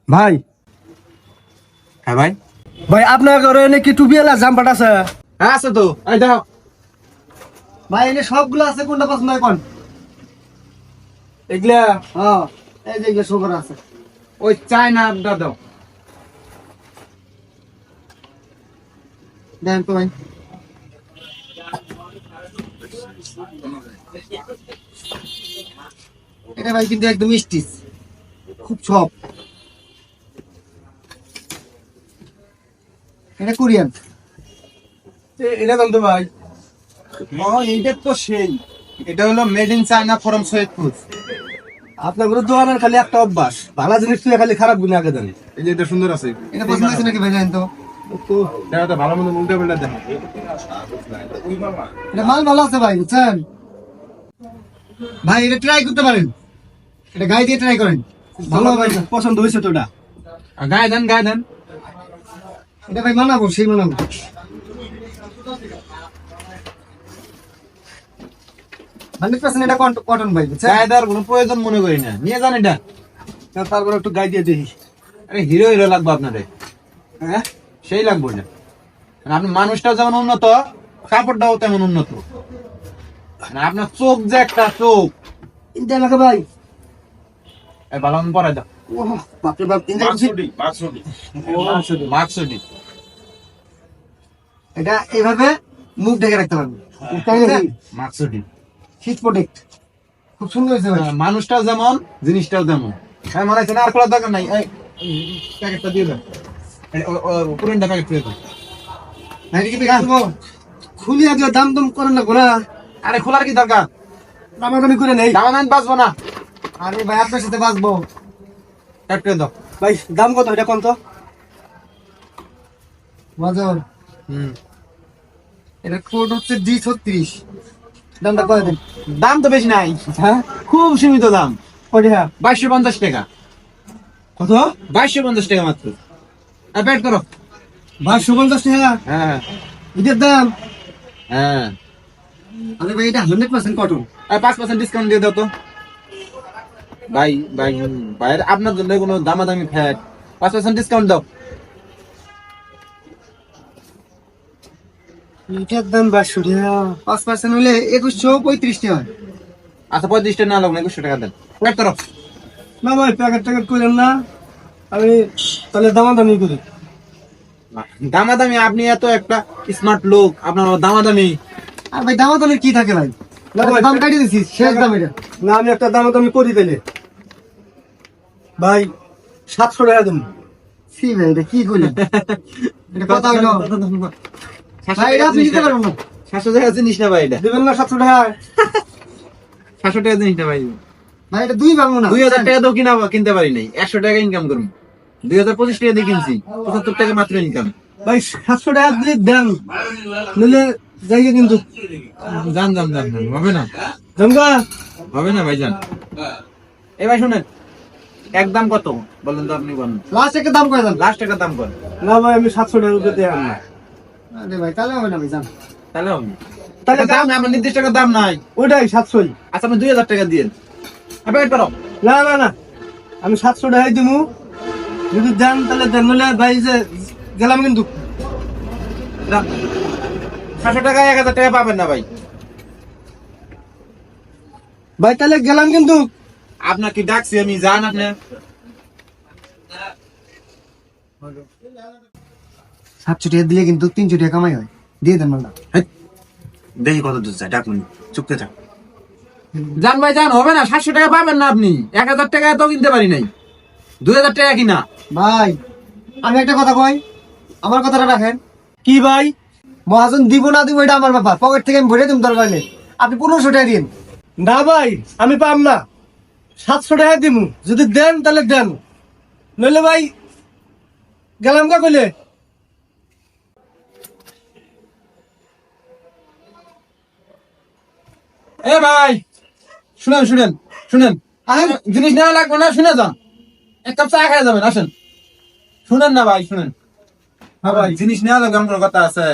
ভাই হ্যাঁ ভাই, ভাই আপনার ঘরে নাকি টুপিওয়ালা জাম্পার আছে? হ্যাঁ আছে তো, এই দাও। ভাই এনে সবগুলো আছে, কোনটা পছন্দ হয় কোন? এগুলা হ্যাঁ, এই যে এগুলো সুগার আছে। ওই চায়নাটা দাও। দেন তো ভাই। এটা ভাই কিন্তু একদম স্টিচ, খুব সফট। এটা কোরিয়ান। এটা দাম তো ভাই। ও এইটা তো সেই, এটা হলো made in China from Saidpur. আপনার ঘরে দোকানের খালি একটা অভ্যাস, ভালো জিনিস তুই খালি খারাপ গুলো আগে জানি। এই যে এটা সুন্দর আছে। এটা পছন্দ হয়েছে নাকি ভাই? জানেন তো তো দেখা তো ভালো মন্দ উল্টা পাল্টা দেখো। এটা মাল ভালো আছে ভাই, বুঝছেন ভাই? এটা ট্রাই করতে পারেন, এটা গায়ে দিয়ে ট্রাই করেন, ভালো হবে। পছন্দ হয়েছে তো এটা? গায়ে দেন, গায়ে দেন। এটা ভাই মানাবো, সেই মানাবো। 100% এটা কটন ভাই, বুঝছেন? গায়ে দেওয়ার কোনো প্রয়োজন মনে করি না, নিয়ে যান এটা। তারপরে একটু গায়ে দিয়ে দেখি। আরে হিরো হিরো লাগবে আপনারে, হ্যাঁ, সেই লাগবে না। আর আপনি মানুষটাও যেমন উন্নত, কাপড়টাও তেমন উন্নত। আর আপনার চোখ যে একটা চোখ, এটা লাগে ভাই। এই ভালো মন্দ পরে দাও। ও বাপরে বাপ, মার্কসুডি। এটা এইভাবে মুখ ঢেকে রাখতে পারবেন, তাই নাকি? মার্কসুডি। হিট প্রোটেক্ট, খুব সুন্দর হয়েছে ভাই। মানুষটাও যেমন, জিনিসটাও তেমন। হ্যাঁ মনে হচ্ছে না, আর খোলার দরকার নাই। এই প্যাকেটটা দিয়ে দেন, পুরনটা প্যাকেট দিয়ে দেন। ভাই কি বেকাবো? খুলি আগে দাম দম করেন না গোনা, আরে খোলার কি দরকার? দামাদামি করে নেই। দাম বাঁচবো না। আরে ভাই আপনার সাথে বাঁচবো। প্যাক করে দাও। ভাই দাম কত এটা কোন তো? বাজার হুম, এটা কোড হচ্ছে D36। দামটা কয় দেন? দাম তো বেশি নাই, হ্যাঁ, খুব সীমিত দাম। কয়টা? হ্যাঁ, 2250 টাকা। কত? 2250 টাকা মাত্র। আর প্যাক করো। 550 টাকা হ্যাঁ এটার দাম? হ্যাঁ, আরে ভাই এটা 100% কটন। আর 5% ডিসকাউন্ট দিয়ে দাও তো। ভাই ভাই ভাইয়ের আপনার জন্য কোনো দামাদামি ফ্যাট, 5% ডিসকাউন্ট দাও। এটার দাম 2200 টাকা, 5% হলে 2135 টাকা হয়। আচ্ছা 35 টাকা না লাগবে, 2100 টাকা দেন। প্যাক করো। না ভাই প্যাকেট ট্যাকেট করেন না, আমি তাহলে দামাদামি করি। দামাদামি? আপনি এত একটা স্মার্ট লোক, আপনার দামাদামি? আর ভাই দামাদামি কি থাকে ভাই? না ভাই, দাম কাটিয়ে দিচ্ছি, শেষ দাম এটা। না আমি একটা দামাদামি করি তাইলে ভাই, 700 টাকা দেবো। সি ভাই এটা কি করলেন? এটা কথা হলো ভাই, এটা আপনি দিতে পারবেন না। 700 টাকা জিনিস না ভাই, এটা দিবেন না 700 টাকা? 700 টাকা জিনিস না ভাই। ভাই এটা দুই পাবো না। 2000 টাকা তো কিনতে পারি নাই, 100 টাকা ইনকাম করুন। 2025 টাকা দিয়ে কিনছি, 75 টাকা মাত্র ইনকাম। ভাই 700 টাকা দিয়ে দেন, নিলে যাই কিন্তু। জান জান জান, হবে না, জমকা হবে না ভাই, জান। এ ভাই শুনেন, একদম কত বলেন তো, আপনি বলেন। লাস্ট একটা দাম করে দেন। লাস্ট টাকার দাম কর। না ভাই আমি 700 টাকা দিতে পারবো না। আরে ভাই তাহলে হবে না ভাই, জান। তাহলে হবে না। তাহলে তাহলে দাম আমার নির্দিষ্ট টাকার দাম নাই। ওইটাই 700ই। আচ্ছা আপনি 2000 টাকা দিন, আপনি করো। না না না, আমি 700 টাকাই দিমু, যদি দেন তাহলে দেন, নইলে ভাই যে গেলাম কিন্তু। 700 টাকায় 1000 টাকা পাবেন না ভাই। ভাই তাহলে গেলাম কিন্তু। আপনাকে ডাকছি আমি, যান আপনি। 700 টাকা দিলে কিন্তু 300 টাকা কামাই হয়, দিয়ে দেন মালটা। দেখি কত দূর যায়, ডাকুন, চুপতে থাক। জান ভাই জান, হবে না, 700 টাকা পাবেন না আপনি। 1000 টাকা তো কিনতে পারি নাই, 2000 টাকা কিনা। ভাই আমি একটা কথা কই, আমার কথাটা রাখেন। কি ভাই, মহাজন দিব না দিব এটা আমার ব্যাপার, পকেট থেকে আমি ভরে দিম দরকার নেই। আপনি 1500 টাকা দিন। না ভাই আমি পাম না, 700 টাকা দিমু, যদি দেন তাহলে দেন, নইলে ভাই গেলাম কা কইলে। এ ভাই শুনেন শুনেন শুনেন, জিনিস নেওয়া লাগবে না, শুনে যান। এক কাপ চা খাই যাবেন, আসেন। শুনেন না ভাই, শুনেন। হ্যাঁ ভাই, জিনিস নেওয়া লাগবে, আমার কথা আছে।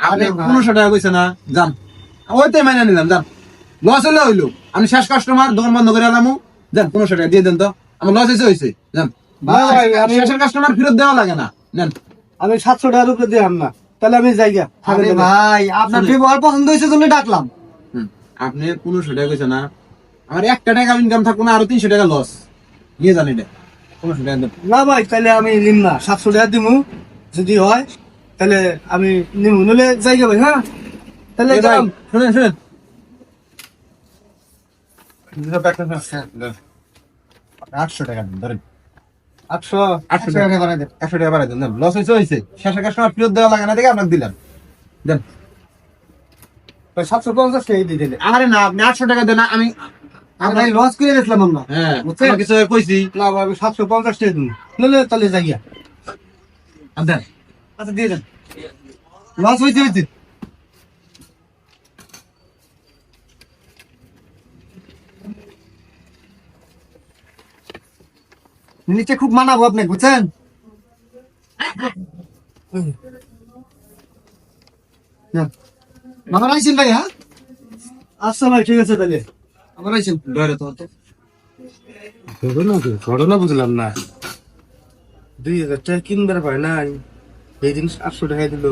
আপনি 1500 টাকা কইছে না, যান। ওইটাই মাইনে নিলাম, যান। লস হলে হইলো, আমি শেষ কাস্টমার, দোকান বন্ধ করে এলাম। যান, 1500 টাকা দিয়ে দেন তো, আমার লস হয়েছে, যান। ভাই শেষের কাস্টমার ফেরত দেওয়া লাগে না, নেন। আমি 700 টাকার উপরে দিলাম না, তাহলে আমি যাইগা। আরে ভাই আপনার ব্যবহার পছন্দ হয়েছে জন্য ডাকলাম। আপনি 1500 টাকা কইছেন না, আমার 1 টাকা ইনকাম থাকবো না, আরো 300 টাকা লস, নিয়ে যান এটা 1500 টাকা দেন। না ভাই তাহলে আমি নিম না, 700 টাকা দিমু, যদি হয় তাহলে আমি নিমু, নলে যাইগা ভাই। হ্যাঁ তাহলে এই ভাই, গেলাম। শুনেন শুনেন, 800 টাকা দিন ধরেন, 800 800 টাকা বাড়াই দেন। 100 টাকা বাড়াই দেন, লস হয়েছে শেষের কাস্টমার ফেরত দেওয়া লাগে না দেখে আপনাকে দিলাম, দেন। ভাই 750 টাকা দিয়ে দিলে। আরে না, আপনি 800 টাকা দেন, আমি আর ভাই লস করে গেছিলাম আমরা। হ্যাঁ বুঝছেন? আমার কিছু কইছি, না ভাই আমি 750 টাকা দিন, নলে তাহলে যাইগা। দেন। আচ্ছা দিয়ে দেন, লস হইতে। নিচে খুব মানাবো আপনি, বুঝছেন? আমার আইসেন ভাই। হ্যাঁ আচ্ছা ভাই ঠিক আছে তাহলে আমার আইসেন। ধরে তো ঘটনা বুঝলাম না, 2000 টাকা কিনবার পারে না, এই জিনিস 800 টাকা দিল।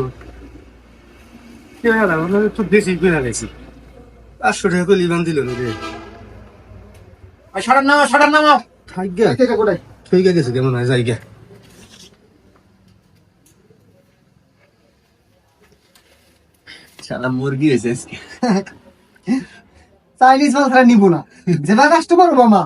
একটু বেশি কিনা গেছি, 800 টাকা করে লিবান দিল রে। সরান নামাও। ঠিক গেছে কেমন হয় জায়গা। শালা মুরগি হয়েছে আজকে। চাইনিজ মাল ছাড়া নিবো না, যেটা কাস্টমার মামা